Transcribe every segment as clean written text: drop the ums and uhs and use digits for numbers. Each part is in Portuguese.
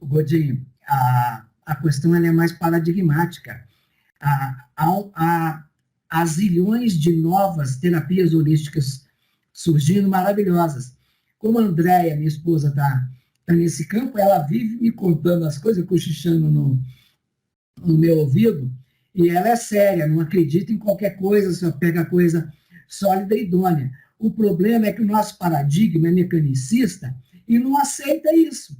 Godinho, a questão ela é mais paradigmática. Há zilhões de novas terapias holísticas surgindo, maravilhosas. Como a Andréia, minha esposa, tá nesse campo, ela vive me contando as coisas, cochichando no meu ouvido, e ela é séria, não acredita em qualquer coisa, só pega coisa sólida e idônea. O problema é que o nosso paradigma é mecanicista e não aceita isso.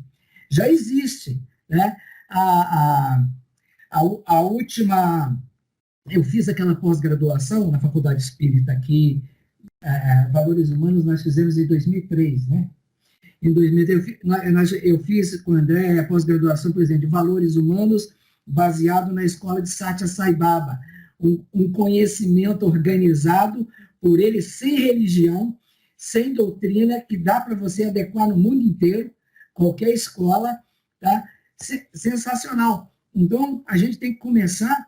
Já existe, né? A, a, a última... Eu fiz aquela pós-graduação na Faculdade Espírita aqui, Valores Humanos, nós fizemos em 2003, né? Em 2003, eu fiz com o André a pós-graduação, por exemplo, de Valores Humanos, baseado na escola de Satya Sai Baba, um conhecimento organizado por ele, sem religião, sem doutrina, que dá para você adequar no mundo inteiro, qualquer escola, tá? Sensacional. Então, a gente tem que começar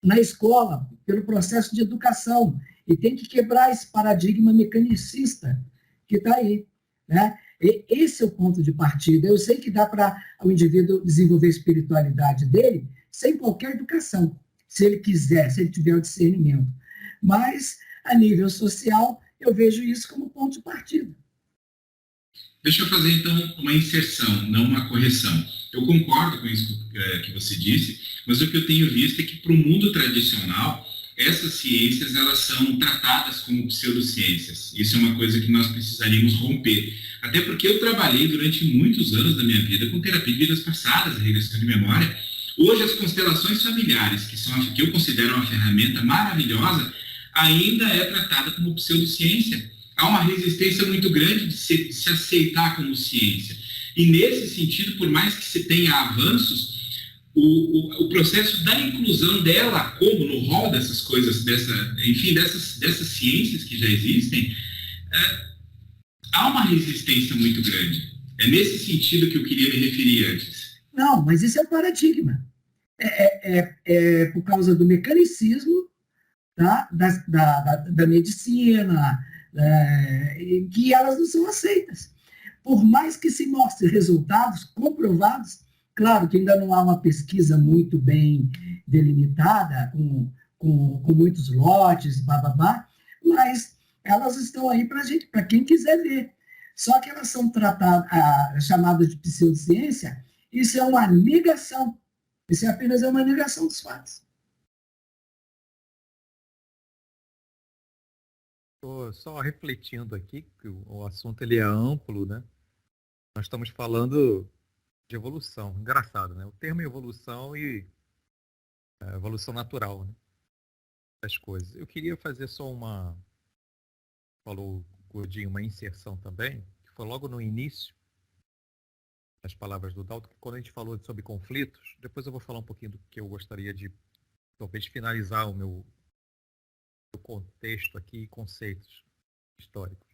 na escola, pelo processo de educação, e tem que quebrar esse paradigma mecanicista que está aí, né? E esse é o ponto de partida. Eu sei que dá para o indivíduo desenvolver a espiritualidade dele sem qualquer educação, se ele quiser, se ele tiver o discernimento. Mas, a nível social, eu vejo isso como ponto de partida. Deixa eu fazer, então, uma inserção, não uma correção. Eu concordo com isso que você disse, mas o que eu tenho visto é que, para o mundo tradicional, essas ciências elas são tratadas como pseudociências. Isso é uma coisa que nós precisaríamos romper. Até porque eu trabalhei durante muitos anos da minha vida com terapia de vidas passadas, regressão de memória. Hoje, as constelações familiares, que eu considero uma ferramenta maravilhosa, ainda é tratada como pseudociência. Há uma resistência muito grande de se aceitar como ciência. E, nesse sentido, por mais que se tenha avanços, o processo da inclusão dela, como no rol dessas coisas, dessas ciências que já existem, há uma resistência muito grande. É nesse sentido que eu queria me referir antes. Não, mas isso é o paradigma. É por causa do mecanicismo, tá? da medicina, que elas não são aceitas. Por mais que se mostre resultados comprovados, claro que ainda não há uma pesquisa muito bem delimitada, com muitos lotes, bababá, mas elas estão aí para gente, para quem quiser ver. Só que elas são chamadas de pseudociência, isso é uma negação. Isso apenas é uma negação dos fatos. Estou só refletindo aqui, que o assunto ele é amplo, né? Nós estamos falando de evolução. Engraçado, né? O termo é evolução e evolução natural, né? Das coisas. Eu queria fazer só falou o Godinho, uma inserção também, que foi logo no início das palavras do Dalton, que quando a gente falou sobre conflitos, depois eu vou falar um pouquinho do que eu gostaria de, talvez, finalizar o meu contexto aqui e conceitos históricos.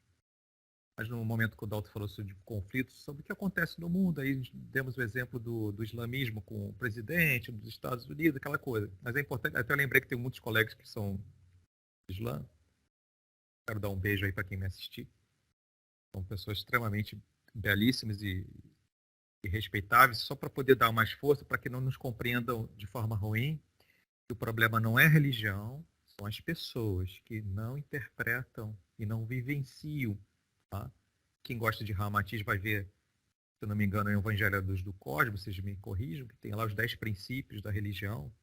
Mas no momento que o Dalton falou sobre conflitos, sobre o que acontece no mundo, aí demos o exemplo do islamismo com o presidente dos Estados Unidos, aquela coisa. Mas é importante, até eu lembrei que tem muitos colegas que são islã. Quero dar um beijo aí para quem me assistir. São pessoas extremamente belíssimas e respeitáveis, só para poder dar mais força, para que não nos compreendam de forma ruim. O problema não é a religião, são as pessoas que não interpretam e não vivenciam. Tá? Quem gosta de Ramatiz vai ver, se eu não me engano, é o Evangelho à Luz do Cosmos, vocês me corrijam, que tem lá os 10 princípios da religião.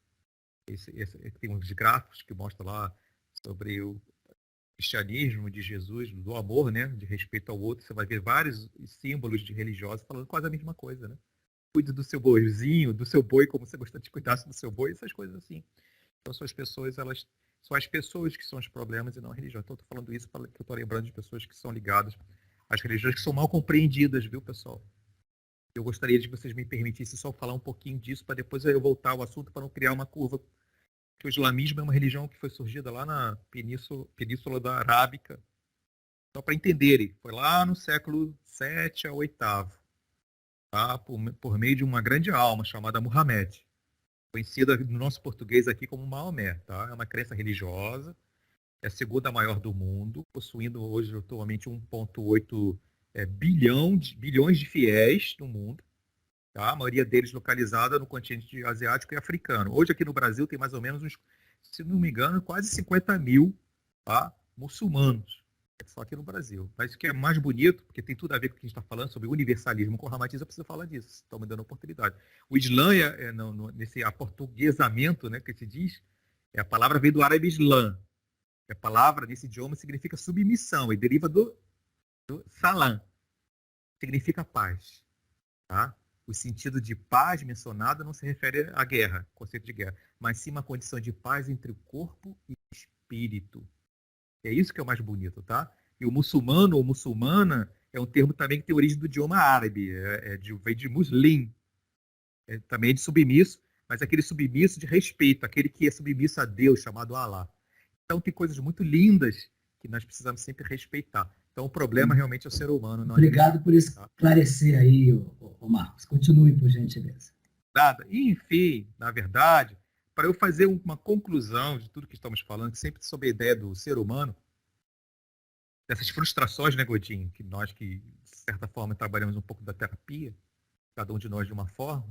Tem uns gráficos que mostram lá sobre o cristianismo de Jesus, do amor, né, de respeito ao outro. Você vai ver vários símbolos de religiosos falando quase a mesma coisa, né? Cuide do seu boizinho, do seu boi, como você gostaria de cuidar do seu boi, essas coisas assim. Então são as pessoas, são as pessoas que são os problemas e não a religião. Então eu estou falando isso porque eu estou lembrando de pessoas que são ligadas às religiões que são mal compreendidas, viu, pessoal? Eu gostaria de que vocês me permitissem só falar um pouquinho disso para depois eu voltar ao assunto para não criar uma curva. Que o islamismo é uma religião que foi surgida lá na Península da Arábica. Só para entenderem, foi lá no século VII ao VIII, tá? por meio de uma grande alma chamada Muhammad, conhecida no nosso português aqui como Maomé. Tá? É uma crença religiosa, é a segunda maior do mundo, possuindo hoje atualmente 1,8 bilhões de fiéis no mundo. tá? A maioria deles localizada no continente asiático e africano. Hoje aqui no Brasil tem mais ou menos uns, se não me engano, quase 50 mil, tá, muçulmanos. Só aqui no Brasil. Mas o que é mais bonito, porque tem tudo a ver com o que a gente está falando sobre universalismo com Ramatiz, eu preciso falar disso. Estão me dando oportunidade. O Islã, nesse aportuguesamento, né, que se diz, a palavra vem do árabe Islã. A palavra nesse idioma significa submissão e deriva do salam, significa paz. Tá? O sentido de paz mencionado não se refere à guerra, conceito de guerra, mas sim uma condição de paz entre o corpo e o espírito. É isso que é o mais bonito, tá? E o muçulmano ou muçulmana é um termo também que tem origem do idioma árabe, vem de muslim, também de submisso, mas aquele submisso de respeito, aquele que é submisso a Deus, chamado Allah. Então tem coisas muito lindas que nós precisamos sempre respeitar. Então o problema realmente é o ser humano. Não Obrigado por esclarecer aí, ô Marcos. Continue, por gentileza. Nada. E, enfim, na verdade, para eu fazer uma conclusão de tudo que estamos falando, sempre sobre a ideia do ser humano, dessas frustrações, né, Godinho, que nós que, de certa forma, trabalhamos um pouco da terapia, cada um de nós de uma forma,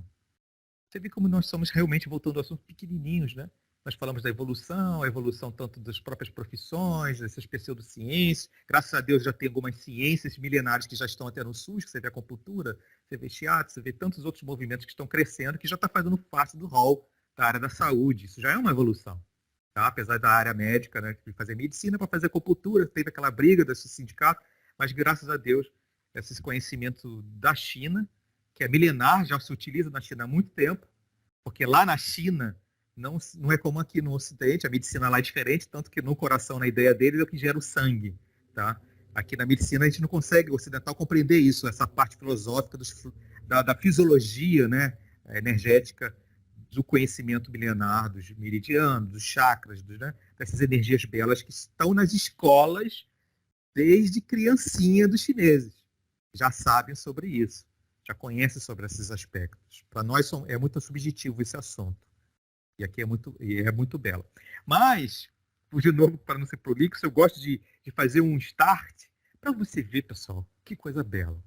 você vê como nós somos realmente, voltando ao assunto, pequenininhos, né? Nós falamos da evolução, a evolução tanto das próprias profissões, dessas pseudociências. Graças a Deus já tem algumas ciências milenares que já estão até no SUS, que você vê a acupuntura, você vê shiatsu, você vê tantos outros movimentos que estão crescendo, que já está fazendo parte do rol da área da saúde. Isso já é uma evolução. Tá? Apesar da área médica, né, de fazer medicina para fazer acupuntura, teve aquela briga desse sindicato, mas graças a Deus, esse conhecimento da China, que é milenar, já se utiliza na China há muito tempo, porque lá na China não é como aqui no Ocidente, a medicina lá é diferente, tanto que no coração, na ideia deles, é o que gera o sangue. Tá? Aqui na medicina a gente não consegue, o ocidental, compreender isso, essa parte filosófica da fisiologia, né, energética, do conhecimento milenar, dos meridianos, dos chakras, né, dessas energias belas que estão nas escolas desde criancinha dos chineses. Já sabem sobre isso, já conhecem sobre esses aspectos. Para nós é muito subjetivo esse assunto. E aqui é muito belo. Mas, de novo, para não ser prolixo, eu gosto de fazer um start para você ver, pessoal, que coisa bela.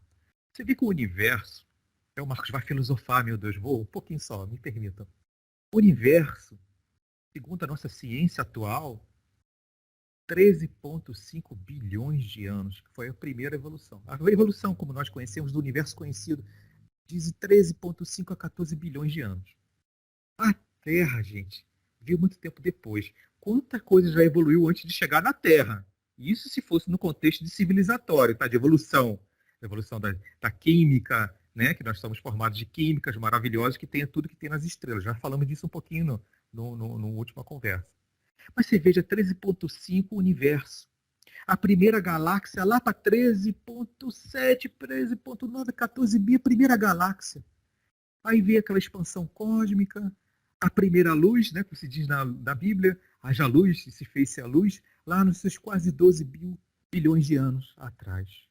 Você vê que o universo, o Marcos vai filosofar, meu Deus, vou um pouquinho só, me permitam. O universo, segundo a nossa ciência atual, 13,5 bilhões de anos, que foi a primeira evolução. A evolução, como nós conhecemos, do universo conhecido, diz 13,5 a 14 bilhões de anos. A Terra, gente, veio muito tempo depois. Quanta coisa já evoluiu antes de chegar na Terra? Isso se fosse no contexto de civilizatório, tá? De evolução. Evolução da química, né? Que nós somos formados de químicas maravilhosas que tem tudo que tem nas estrelas. Já falamos disso um pouquinho no última conversa. Mas você veja 13,5 universo. A primeira galáxia lá para 13,7, 13,9, 14 bi, a primeira galáxia. Aí veio aquela expansão cósmica, a primeira luz, né, como se diz na Bíblia, haja luz, e se fez-se a luz, lá nos seus quase 12 bilhões de anos atrás.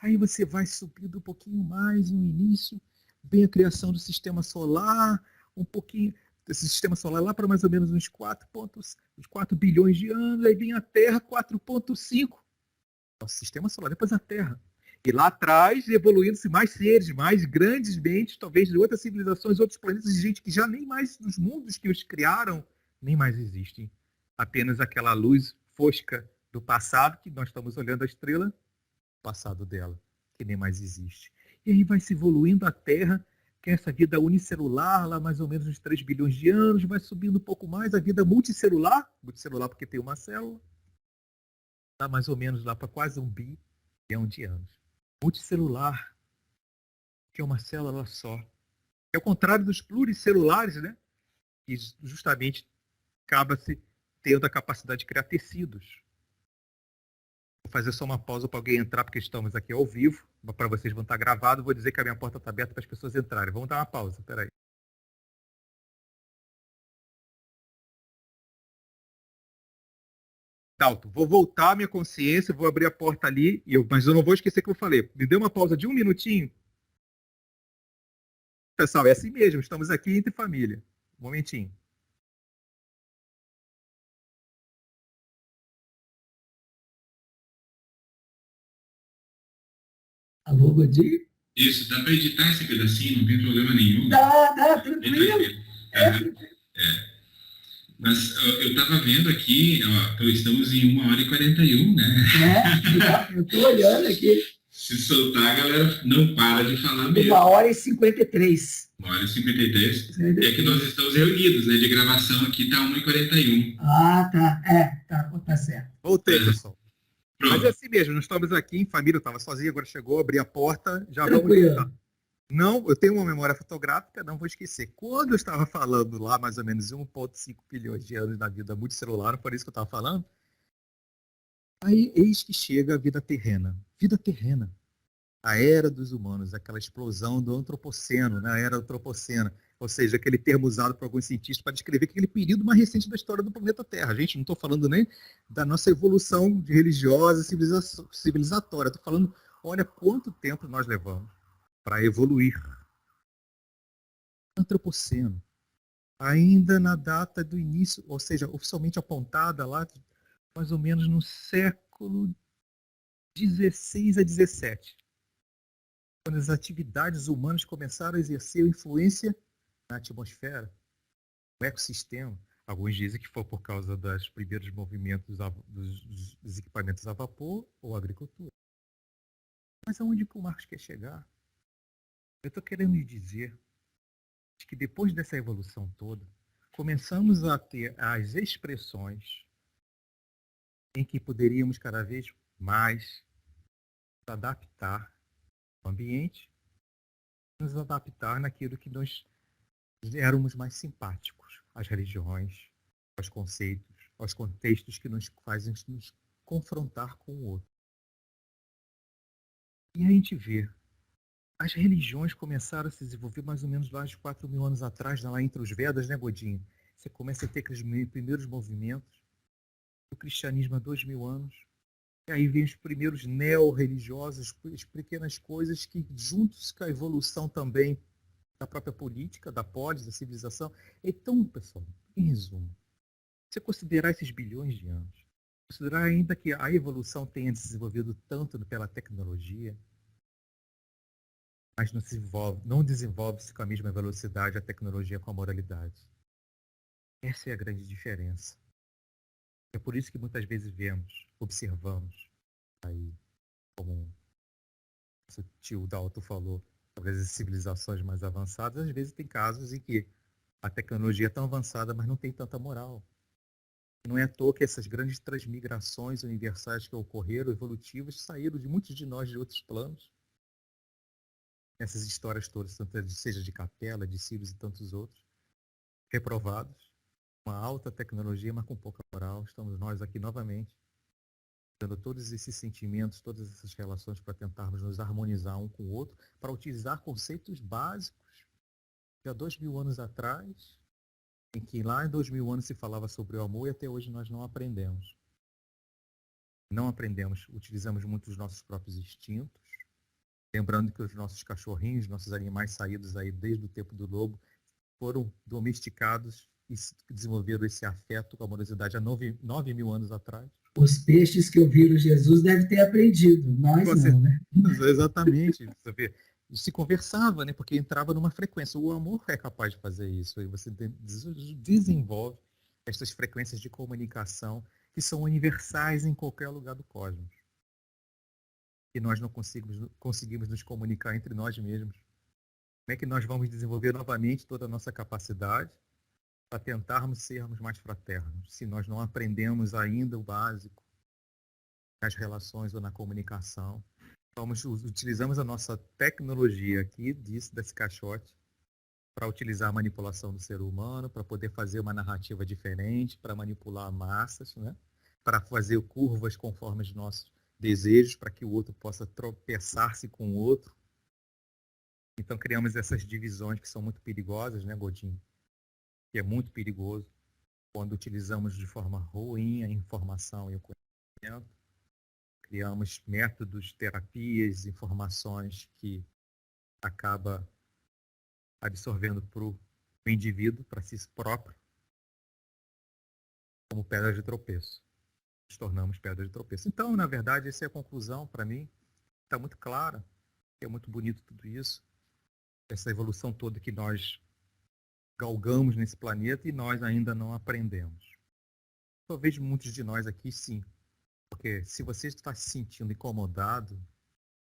Aí você vai subindo um pouquinho mais no início, vem a criação do sistema solar, um pouquinho desse sistema solar lá para mais ou menos uns 4 bilhões de anos, aí vem a Terra, 4,5. Nosso sistema solar, depois a Terra. E lá atrás, evoluindo-se mais seres, mais grandes mentes, talvez de outras civilizações, outros planetas, de gente que já nem mais, nos mundos que os criaram, nem mais existem. Apenas aquela luz fosca do passado, que nós estamos olhando a estrela, o passado dela, que nem mais existe. E aí vai se evoluindo a Terra, que é essa vida unicelular, lá mais ou menos uns 3 bilhões de anos, vai subindo um pouco mais, a vida multicelular porque tem uma célula, está mais ou menos lá para quase 1 bilhão de anos. Multicelular, que é uma célula só. É o contrário dos pluricelulares, né? Que justamente acaba-se tendo a capacidade de criar tecidos. Vou fazer só uma pausa para alguém entrar, porque estamos aqui ao vivo. Para vocês vão estar gravados. Vou dizer que a minha porta está aberta para as pessoas entrarem. Vamos dar uma pausa, peraí. Dalton, vou voltar à minha consciência, vou abrir a porta ali, mas eu não vou esquecer o que eu falei. Me dê uma pausa de 1 minutinho. Pessoal, é assim mesmo, estamos aqui entre família. Um momentinho. Alô, Godinho? Isso, dá para editar esse pedacinho, não tem problema nenhum. Dá, Bem tranquilo. tranquilo. É, Aham. Mas ó, eu estava vendo aqui, ó, então estamos em 1h41, né? eu estou olhando aqui. Se soltar, a galera não para de falar Uma mesmo. hora e 53. 1h53. É que nós estamos reunidos, né? De gravação aqui tá 1h41. Ah, tá. Tá certo. Voltei, pessoal. Mas é Pronto. assim mesmo, nós estamos aqui em família, eu estava sozinho, agora chegou, abri a porta, já vamos Tranquilo. voltar. Não, eu tenho uma memória fotográfica, não vou esquecer. Quando eu estava falando lá, mais ou menos 1,5 bilhões de anos na vida multicelular, não foi isso que eu estava falando? Aí, eis que chega a vida terrena. Vida terrena. A era dos humanos, aquela explosão do antropoceno, né? A era antropocena. Ou seja, aquele termo usado por alguns cientistas para descrever aquele período mais recente da história do planeta Terra. Gente, não estou falando nem da nossa evolução de religiosa, civilizatória. Estou falando, olha quanto tempo nós levamos para evoluir. Antropoceno. Ainda na data do início, ou seja, oficialmente apontada lá, mais ou menos no século 16 a 17, quando as atividades humanas começaram a exercer influência na atmosfera, no ecossistema. Alguns dizem que foi por causa dos primeiros movimentos dos equipamentos a vapor ou agricultura. Mas aonde que o Marcos quer chegar? Eu estou querendo lhe dizer que depois dessa evolução toda, começamos a ter as expressões em que poderíamos cada vez mais nos adaptar ao ambiente, nos adaptar naquilo que nós éramos mais simpáticos, às religiões, aos conceitos, aos contextos que nos fazem nos confrontar com o outro. E a gente vê, as religiões começaram a se desenvolver mais ou menos lá de 4.000 anos atrás, lá entre os Vedas, né, Godinho? Você começa a ter aqueles primeiros movimentos, o cristianismo há 2.000 anos, e aí vem os primeiros neo-religiosos, as pequenas coisas que, juntos com a evolução também da própria política, da polis, da civilização. Então, pessoal, em resumo, você considerar esses bilhões de anos, considerar ainda que a evolução tenha desenvolvido tanto pela tecnologia, mas não desenvolve-se com a mesma velocidade a tecnologia com a moralidade. Essa é a grande diferença. É por isso que muitas vezes vemos, observamos, aí, como o tio Dalton falou, talvez as civilizações mais avançadas, às vezes tem casos em que a tecnologia é tão avançada, mas não tem tanta moral. Não é à toa que essas grandes transmigrações universais que ocorreram, evolutivas, saíram de muitos de nós de outros planos. Essas histórias todas, seja de Capela, de Sirius e tantos outros, reprovados, uma alta tecnologia, mas com pouca moral. Estamos nós aqui novamente, dando todos esses sentimentos, todas essas relações para tentarmos nos harmonizar um com o outro, para utilizar conceitos básicos de há 2.000 anos atrás, em que lá em 2.000 anos se falava sobre o amor e até hoje nós não aprendemos. Não aprendemos, utilizamos muito os nossos próprios instintos, lembrando que os nossos cachorrinhos, nossos animais saídos aí desde o tempo do lobo, foram domesticados e desenvolveram esse afeto, amorosidade há 9.000 anos atrás. Os peixes que ouviram Jesus devem ter aprendido, nós Você, não, né? exatamente. Você vê, se conversava, né? Porque entrava numa frequência. O amor é capaz de fazer isso. E você desenvolve essas frequências de comunicação que são universais em qualquer lugar do cosmos. E nós não conseguimos nos comunicar entre nós mesmos. Como é que nós vamos desenvolver novamente toda a nossa capacidade para tentarmos sermos mais fraternos, se nós não aprendemos ainda o básico nas relações ou na comunicação? Utilizamos a nossa tecnologia aqui, desse caixote, para utilizar a manipulação do ser humano, para poder fazer uma narrativa diferente, para manipular massas, né? Para fazer curvas conforme os nossos desejos, para que o outro possa tropeçar-se com o outro. Então criamos essas divisões que são muito perigosas, né, Godinho? Que é muito perigoso quando utilizamos de forma ruim a informação e o conhecimento. Criamos métodos, terapias, informações que acaba absorvendo para o indivíduo, para si próprio, como pedra de tropeço. Nos tornamos pedra de tropeço. Então, na verdade, essa é a conclusão, para mim, está muito clara. É muito bonito tudo isso, essa evolução toda que nós galgamos nesse planeta e nós ainda não aprendemos. Talvez muitos de nós aqui sim, porque se você está se sentindo incomodado,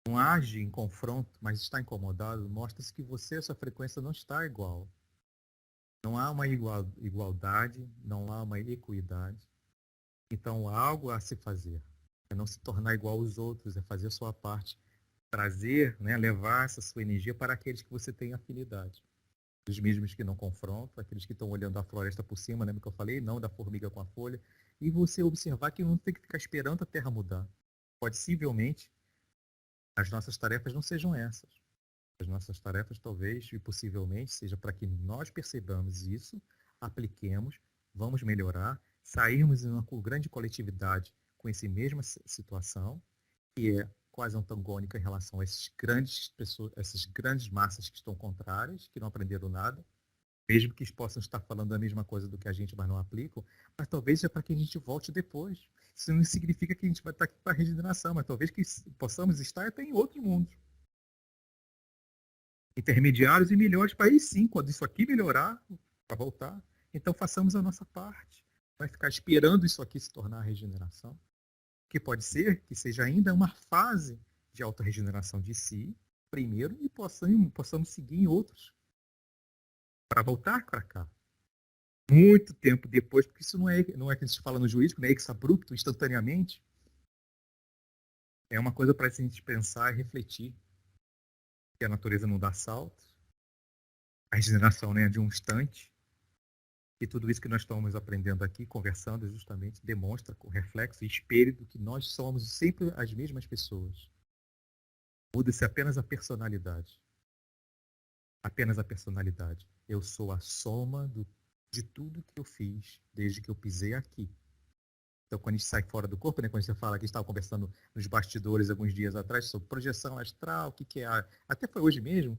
não age em confronto, mas está incomodado, mostra-se que você, a sua frequência não está igual. Não há uma igualdade, não há uma equidade. Então há algo a se fazer. É não se tornar igual aos outros, é fazer a sua parte. Trazer, né, levar essa sua energia para aqueles que você tem afinidade. Os mesmos que não confrontam, aqueles que estão olhando a floresta por cima, lembra que eu falei? Não da formiga com a folha. E você observar que não tem que ficar esperando a Terra mudar. Possivelmente, as nossas tarefas não sejam essas. As nossas tarefas talvez e possivelmente seja para que nós percebamos isso, apliquemos, vamos melhorar, sairmos em uma grande coletividade com essa mesma situação, que é quase antagônica em relação a essas grandes massas que estão contrárias, que não aprenderam nada, mesmo que possam estar falando a mesma coisa do que a gente, mas não aplicam, mas talvez é para que a gente volte depois. Isso não significa que a gente vai estar aqui para a regeneração, mas talvez que possamos estar até em outros mundos. Intermediários e melhores para aí sim, quando isso aqui melhorar, para voltar, então façamos a nossa parte. Vai ficar esperando isso aqui se tornar a regeneração, que pode ser que seja ainda uma fase de autorregeneração de si, primeiro, e possamos seguir em outros, para voltar para cá. Muito tempo depois, porque isso não é que a gente fala no jurídico, não é ex-abrupto, instantaneamente. É uma coisa para a gente pensar e refletir. Que a natureza não dá saltos, a regeneração, né, é de um instante, e tudo isso que nós estamos aprendendo aqui, conversando, justamente demonstra com reflexo e espelho do que nós somos sempre as mesmas pessoas. Muda-se apenas a personalidade. Apenas a personalidade. Eu sou a soma de tudo que eu fiz desde que eu pisei aqui. Então, quando a gente sai fora do corpo, né, quando você fala que estava conversando nos bastidores alguns dias atrás sobre projeção astral, o que é até foi hoje mesmo,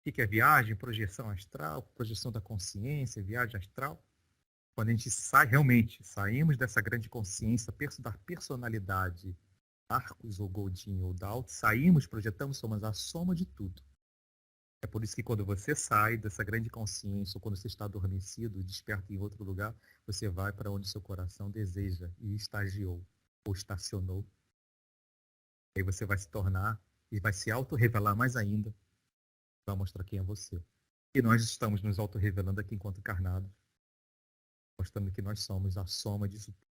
o que é viagem, projeção astral, projeção da consciência, viagem astral. Quando a gente sai, realmente, saímos dessa grande consciência, da personalidade, Marcos ou Goldin ou Dalt, saímos, projetamos, somos a soma de tudo. É por isso que quando você sai dessa grande consciência, ou quando você está adormecido, desperta em outro lugar, você vai para onde seu coração deseja e estagiou, ou estacionou. Aí você vai se tornar e vai se auto-revelar mais ainda, vai mostrar quem é você. E nós estamos nos auto-revelando aqui enquanto encarnados, mostrando que nós somos a soma disso tudo.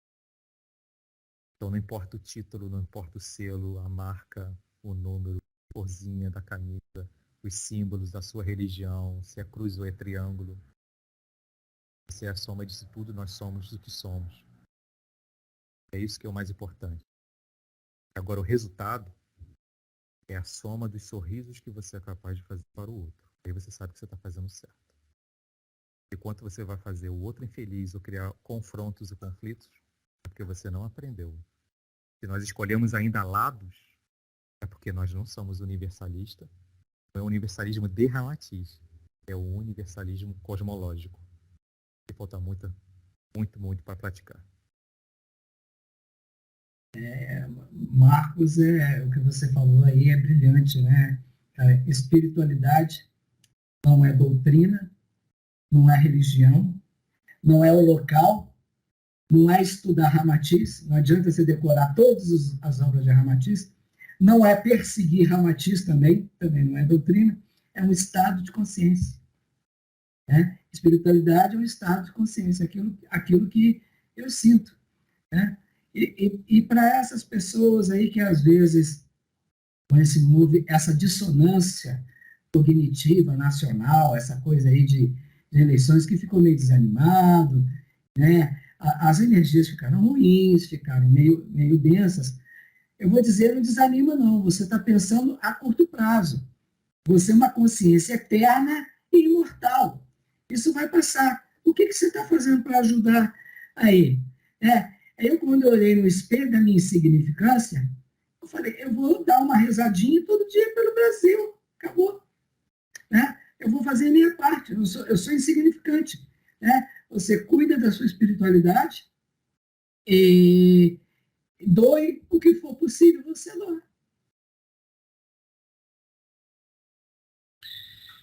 Então não importa o título, não importa o selo, a marca, o número, a corzinha da camisa, os símbolos da sua religião, se é cruz ou é triângulo. Se é a soma disso tudo, nós somos o que somos. É isso que é o mais importante. Agora, o resultado é a soma dos sorrisos que você é capaz de fazer para o outro. Aí você sabe que você está fazendo certo. E quanto você vai fazer o outro infeliz ou criar confrontos e conflitos, é porque você não aprendeu. Se nós escolhemos ainda lados, é porque nós não somos universalistas. Não é o universalismo de Ramatiz, é o universalismo cosmológico. E falta muito para praticar. Marcos, o que você falou aí é brilhante, né? A espiritualidade não é doutrina, não é religião, não é o local, não é estudar Ramatiz, não adianta você decorar todas as obras de Ramatiz, não é perseguir Ramatiz também não é doutrina, é um estado de consciência. Né? Espiritualidade é um estado de consciência, aquilo que eu sinto. Né? E para essas pessoas aí que às vezes com essa dissonância cognitiva nacional, essa coisa aí de eleições que ficou meio desanimado, né? As energias ficaram ruins, ficaram meio densas. Eu vou dizer, não desanima não, você está pensando a curto prazo. Você é uma consciência eterna e imortal. Isso vai passar. O que você está fazendo para ajudar aí? Eu, quando eu olhei no espelho da minha insignificância, eu falei, eu vou dar uma rezadinha todo dia pelo Brasil. Acabou. Né? Eu vou fazer a minha parte. Eu sou insignificante. Né? Você cuida da sua espiritualidade e doe o que for possível, você doa.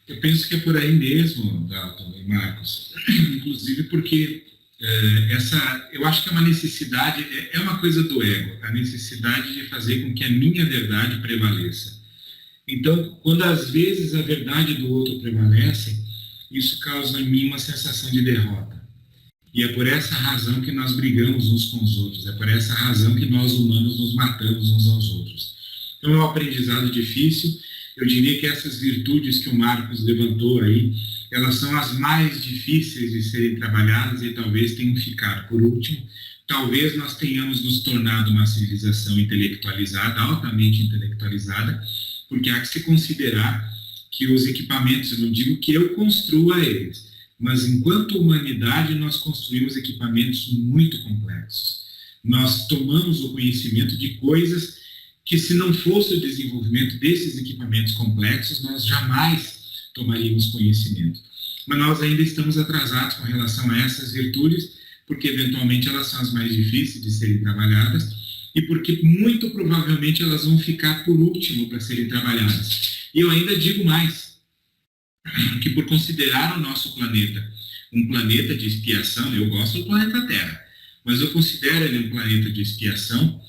Eu penso que é por aí mesmo, Dalton e Marcos. Inclusive porque eu acho que é uma necessidade, é uma coisa do ego, a necessidade de fazer com que a minha verdade prevaleça. Então, quando às vezes a verdade do outro prevalece, isso causa em mim uma sensação de derrota. E é por essa razão que nós brigamos uns com os outros, é por essa razão que nós humanos nos matamos uns aos outros. Então é um aprendizado difícil. Eu diria que essas virtudes que o Marcos levantou aí, elas são as mais difíceis de serem trabalhadas e talvez tenham ficado por último. Talvez nós tenhamos nos tornado uma civilização intelectualizada, altamente intelectualizada, porque há que se considerar que os equipamentos, eu não digo que eu construa eles, mas enquanto humanidade nós construímos equipamentos muito complexos. Nós tomamos o conhecimento de coisas que, se não fosse o desenvolvimento desses equipamentos complexos, nós jamais tomaríamos conhecimento. Mas nós ainda estamos atrasados com relação a essas virtudes, porque eventualmente elas são as mais difíceis de serem trabalhadas e porque muito provavelmente elas vão ficar por último para serem trabalhadas. E eu ainda digo mais, que por considerar o nosso planeta um planeta de expiação, eu gosto do planeta Terra, mas eu considero ele um planeta de expiação,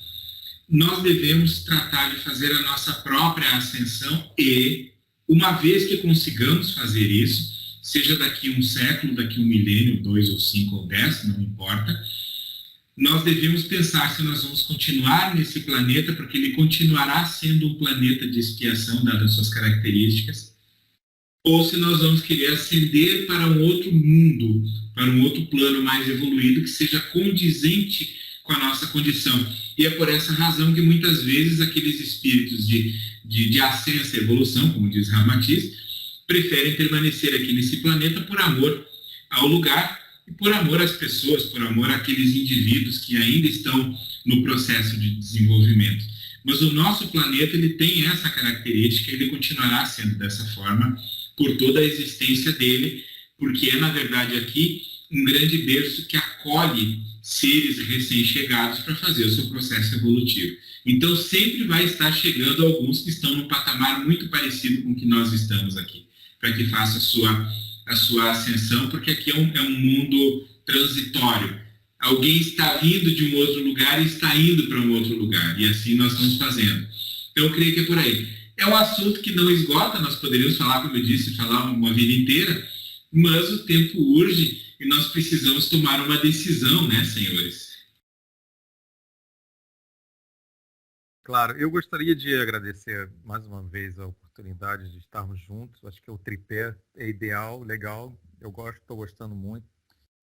nós devemos tratar de fazer a nossa própria ascensão e, uma vez que consigamos fazer isso, seja daqui um século, daqui um milênio, 2 ou 5 ou 10, não importa, nós devemos pensar se nós vamos continuar nesse planeta, porque ele continuará sendo um planeta de expiação, dadas as suas características, ou se nós vamos querer ascender para um outro mundo, para um outro plano mais evoluído, que seja condizente com a nossa condição. E é por essa razão que muitas vezes aqueles espíritos de ascenso e evolução, como diz Ramatiz, preferem permanecer aqui nesse planeta por amor ao lugar e por amor às pessoas, por amor àqueles indivíduos que ainda estão no processo de desenvolvimento. Mas o nosso planeta, ele tem essa característica, ele continuará sendo dessa forma por toda a existência dele, porque é, na verdade, aqui um grande berço que acolhe seres recém-chegados para fazer o seu processo evolutivo. Então, sempre vai estar chegando alguns que estão num patamar muito parecido com o que nós estamos aqui, para que faça a sua ascensão, porque aqui é um mundo transitório. Alguém está vindo de um outro lugar e está indo para um outro lugar, e assim nós estamos fazendo. Então, eu creio que é por aí. É um assunto que não esgota, nós poderíamos falar, como eu disse, falar uma vida inteira, mas o tempo urge e nós precisamos tomar uma decisão, né, senhores? Claro, eu gostaria de agradecer mais uma vez a oportunidade de estarmos juntos. Acho que o tripé é ideal, legal. Eu estou gostando muito.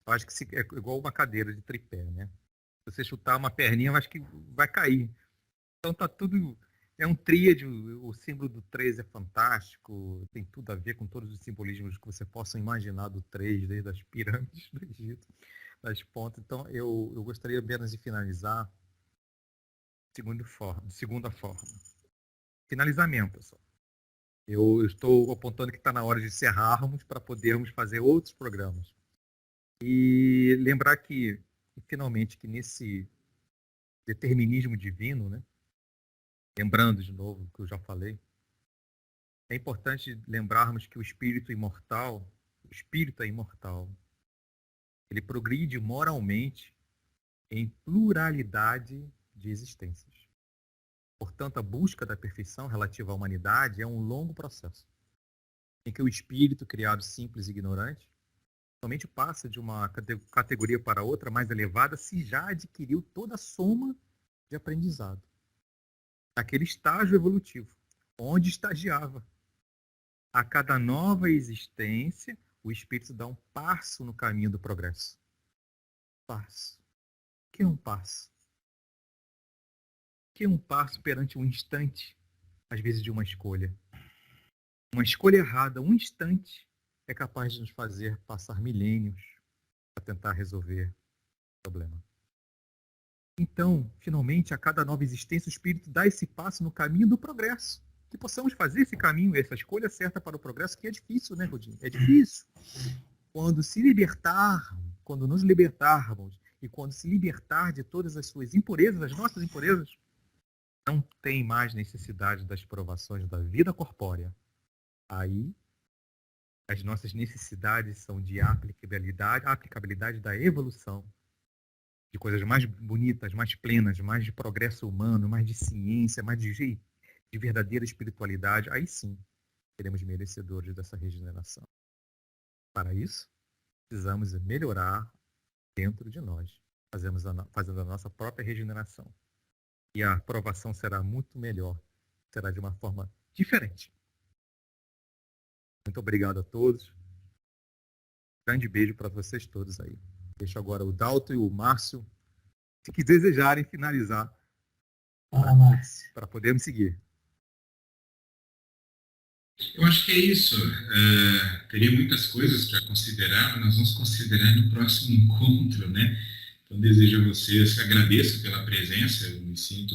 Eu acho que é igual uma cadeira de tripé, né? Se você chutar uma perninha, eu acho que vai cair. Então tá tudo. É um tríade, o símbolo do 3 é fantástico, tem tudo a ver com todos os simbolismos que você possa imaginar do 3, desde as pirâmides do Egito, das pontas. Então eu gostaria apenas de finalizar de segunda forma. Finalizamento, pessoal. Eu estou apontando que está na hora de encerrarmos para podermos fazer outros programas. E lembrar que, finalmente, que nesse determinismo divino, né? Lembrando de novo o que eu já falei, é importante lembrarmos que o espírito é imortal, ele progride moralmente em pluralidade de existências. Portanto, a busca da perfeição relativa à humanidade é um longo processo, em que o espírito, criado simples e ignorante, somente passa de uma categoria para outra mais elevada se já adquiriu toda a soma de aprendizado. Aquele estágio evolutivo, onde estagiava. A cada nova existência, o espírito dá um passo no caminho do progresso. Passo. O que é um passo? O que é um passo perante um instante, às vezes de uma escolha? Uma escolha errada, um instante, é capaz de nos fazer passar milênios para tentar resolver o problema. Então, finalmente, a cada nova existência, o espírito dá esse passo no caminho do progresso. Que possamos fazer esse caminho, essa escolha certa para o progresso, que é difícil, né, Rodinho? É difícil. Quando nos libertarmos, e quando se libertar de todas as suas impurezas, as nossas impurezas, não tem mais necessidade das provações da vida corpórea. Aí As nossas necessidades são de aplicabilidade da evolução, de coisas mais bonitas, mais plenas, mais de progresso humano, mais de ciência, mais de verdadeira espiritualidade. Aí sim, seremos merecedores dessa regeneração. Para isso, precisamos melhorar dentro de nós, fazendo a nossa própria regeneração. E a aprovação será muito melhor, será de uma forma diferente. Muito obrigado a todos. Grande beijo para vocês todos aí. Deixo agora o Dalton e o Márcio, se que desejarem finalizar, Fala, Márcio. para podermos seguir. Eu acho que é isso. Teria muitas coisas para considerar, mas nós vamos considerar no próximo encontro, né? Então, desejo a vocês, agradeço pela presença, eu me sinto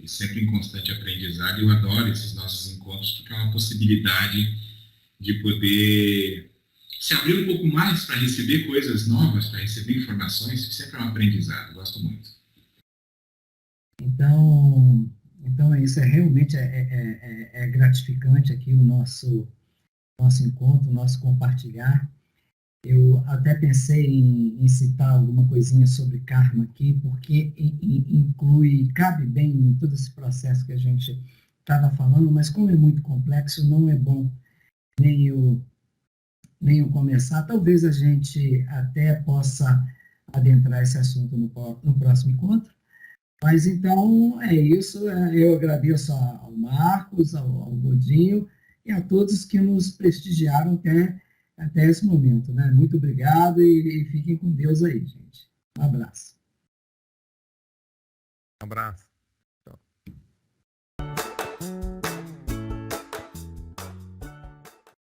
sempre em constante aprendizado, eu adoro esses nossos encontros, porque é uma possibilidade de poder se abrir um pouco mais para receber coisas novas, para receber informações, que sempre é um aprendizado, gosto muito. Então é isso, realmente gratificante aqui o nosso encontro, o nosso compartilhar. Eu até pensei em citar alguma coisinha sobre karma aqui, porque cabe bem em todo esse processo que a gente estava falando, mas como é muito complexo, não é bom nem eu começar. Talvez a gente até possa adentrar esse assunto no próximo encontro. Mas então é isso. Eu agradeço ao Marcos, ao Godinho e a todos que nos prestigiaram até esse momento, né? Muito obrigado e fiquem com Deus aí, gente. Um abraço. Um abraço.